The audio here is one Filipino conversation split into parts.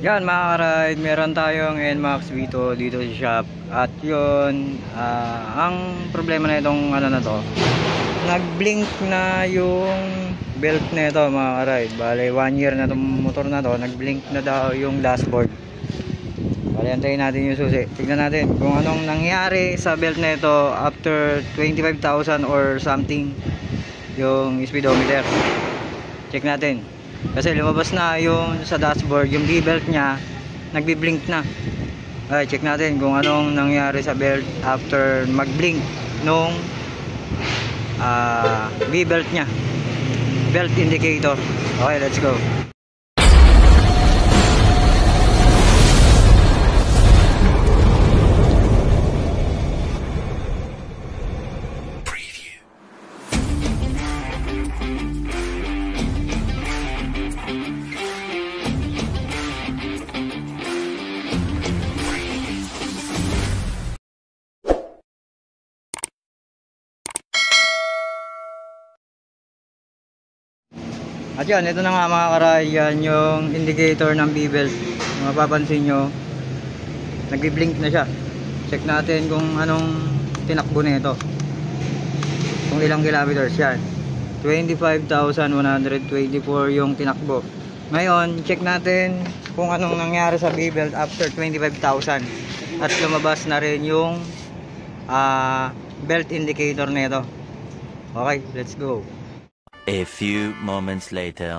Yan mga ka-ride, meron tayong NMAX V2 dito sa shop. At yun, ang problema na itong ano na to, nag-blink na yung belt na ito mga ka-ride. Bale 1 year na itong motor na to, nag-blink na daw yung dashboard. Bale antayin natin yung susi. Tignan natin kung anong nangyari sa belt na ito after 25,000 or something yung speedometer. Check natin. Kasi lumabas na yung sa dashboard, yung V-belt niya nagbi-blink na. Okay, check natin kung anong nangyari sa belt after mag-blink nung V-belt niya. Belt indicator. Okay, let's go. At yan, ito na nga mga karay, yan yung indicator ng V-belt. Mapapansin nyo, nagbi-blink na siya. Check natin kung anong tinakbo na ito. Kung ilang kilometers yan. 25,124 yung tinakbo. Ngayon, check natin kung anong nangyari sa V-belt after 25,000. At lumabas na rin yung belt indicator na ito. Okay, let's go. A few moments later.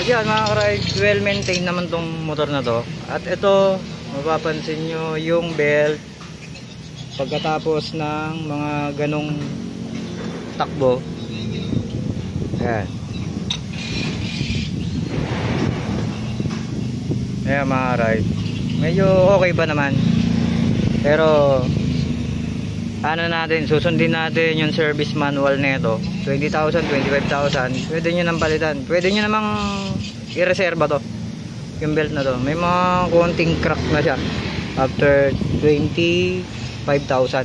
At yan mga ka-ride, well maintained naman tong motor na to. At ito, mapapansin nyo yung belt pagkatapos ng mga ganong takbo. Ayan. Ayan mga ka-ride, medyo okay pa naman. Pero ano natin, susundin natin yung service manual nito. 20,000, 25,000. Pwede nyo nang palitan. Pwede nyo namang i-reserva to, yung belt na to. May mga konting crack na siya after 25,000.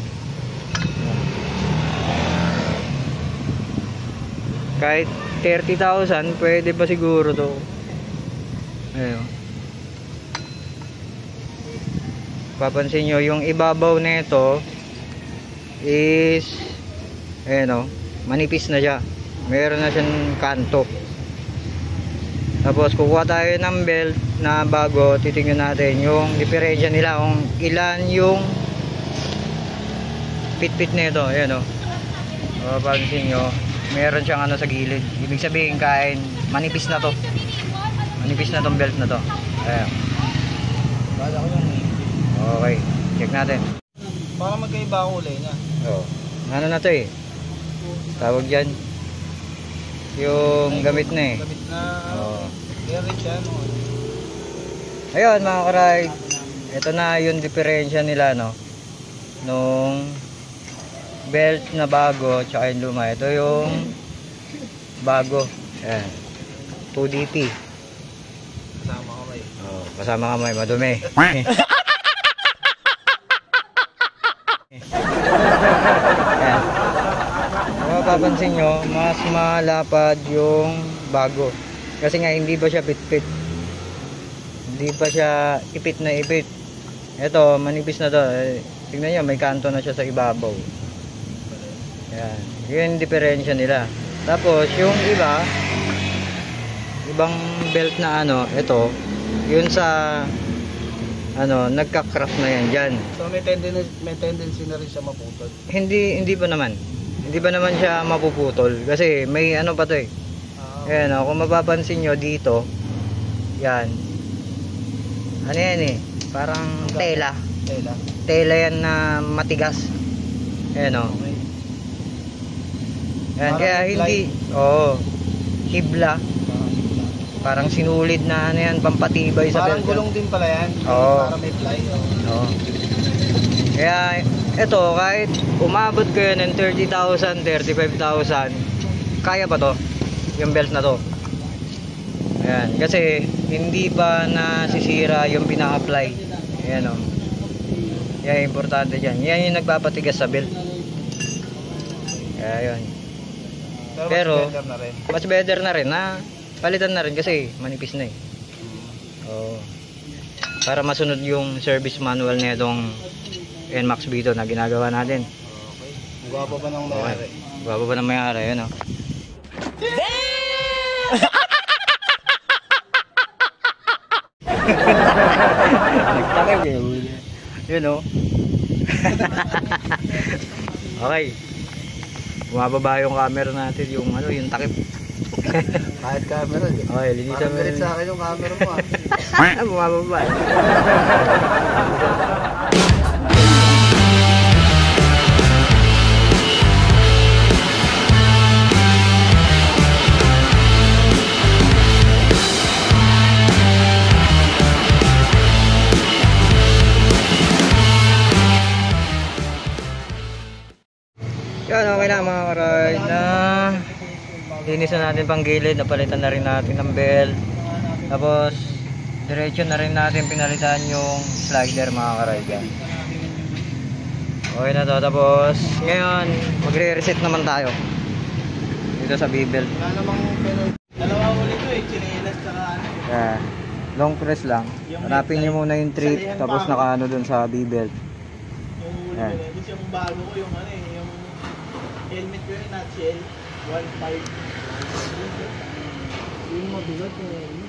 Kahit 30,000 pwede pa siguro to. Ayun. Papansin nyo yung ibabaw nito is ayan o, manipis na siya, meron na siyang kanto. Tapos kukuha tayo ng belt na bago, titingnan natin yung diferensya nila kung ilan yung pit-pit nito. Ayan o, mapapansin nyo meron siyang ano sa gilid, ibig sabihin kahit manipis na to, manipis na tong belt na to. Ayan. Okay, check natin. Para magkaiba ang kulay niya. Oh, ano na to eh, tawag dyan yung gamit na eh. Gamit na. Oh. Air siya, no? Ayun mga ka-ride, ito na yung diferensya nila, no, nung belt na bago tsaka yung luma. Ito yung bago. Ayan, 2DT. Kasama kamay. Oh, kasama kamay, madumi. Ayan. Mapapansin nyo, mas malapad yung bago. Kasi nga hindi pa siya pit-pit. Hindi pa siya ipit na ipit. Ito, manipis na to. Tingnan nyo, may kanto na siya sa ibabaw. Ayan. Yun yung diferensya nila. Tapos, yung iba, ibang belt na ano, ito, yun sa ano, nagka-crack na yan dyan. So may tendency na rin siya maputol. Hindi pa naman. Hindi pa naman siya mapuputol. Kasi may ano pa to eh. Ayan o, kung mapapansin nyo dito, yan. Ano yan eh? Parang tela. Tela. Tela yan na matigas. Ayan o. Okay. Ayan, Parang kaya hindi, oo, hibla. Parang sinulid na ano yan, pampatibay sa Parang belt. gulong din pala yan. Oo. Para may fly. Oo. Kaya ito, kahit umabot kayo ng 30,000, 35,000, kaya pa to, yung belt na to. Ayan, kasi hindi pa nasisira yung pina-apply. Ayan o. Yan, importante dyan. Yan yung nagpapatigas sa belt. Kaya yun. Pero mas better na rin. mas better na rin na palitan na rin kasi manipis na eh. Oo. Para masunod yung service manual na itong NMAX Vito na ginagawa natin. Okay. Ang gwapo ba ng mayari? Baba ba ng may-ari, yun o. Nagtakip eh. Yun o. Okay. Bumababa yung camera natin, yung ano, yung takip. Kahit camera. Okay, linisan Parang mo. galit sa akin yung camera mo ah. Bumababa. Yan, okay na mga karide na linis na natin pang gilid, napalitan na rin natin ng belt, tapos diretso na rin natin pinalitan yung slider mga karide. Yan, okay na to. Tapos ngayon magre-reset naman tayo dito sa B-belt. Wala namang dalawa ulit ko eh. Chinelas saka ano. Yan, long press lang, hanapin nyo muna yung trip, tapos nakaano dun sa B-belt. Yung huli Yan. ko na. Tapos yung bago ko yung ano eh. Yung helmet ko yung nutshell. 1.5. Yung mabigat yung helmet.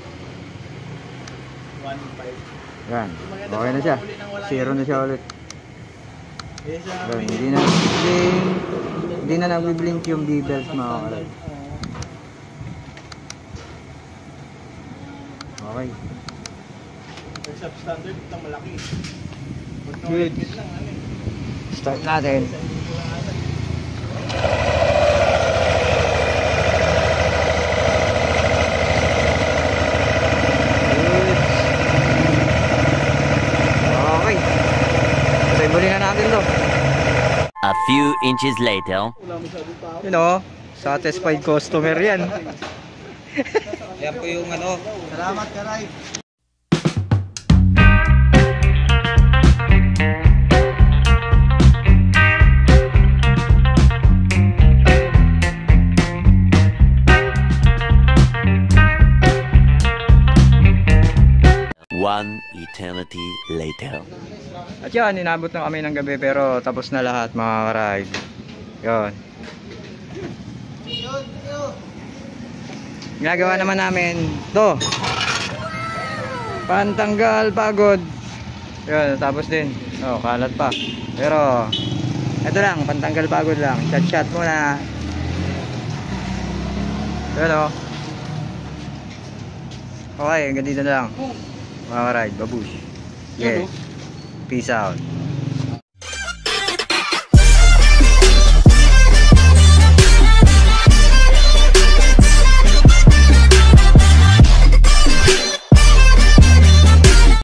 1.5. Yan, okay na siya, zero na siya ulit. Eh sa Yan, hindi na nagbi-blink yung B-belt mga karide. Okay. Substandard ito malaki. Good. Lang, ano eh. Start natin. Okay. Assembly na natin to. A few inches later. Wala masyadong tao. You know, satisfied customer yan. Yan po yung ano. Salamat ka, Ray. One eternity later. At yan, inabot na kami ng gabi pero tapos na lahat mga karide. Yun. Ginagawa naman namin to. Pantanggal pagod. Yun, tapos din. Oh, kalat pa. Pero ito lang, pantanggal pagod lang. Chat muna. Yun o. Okay, hanggang dito na lang. Mga karide, babush. Okay. Peace out.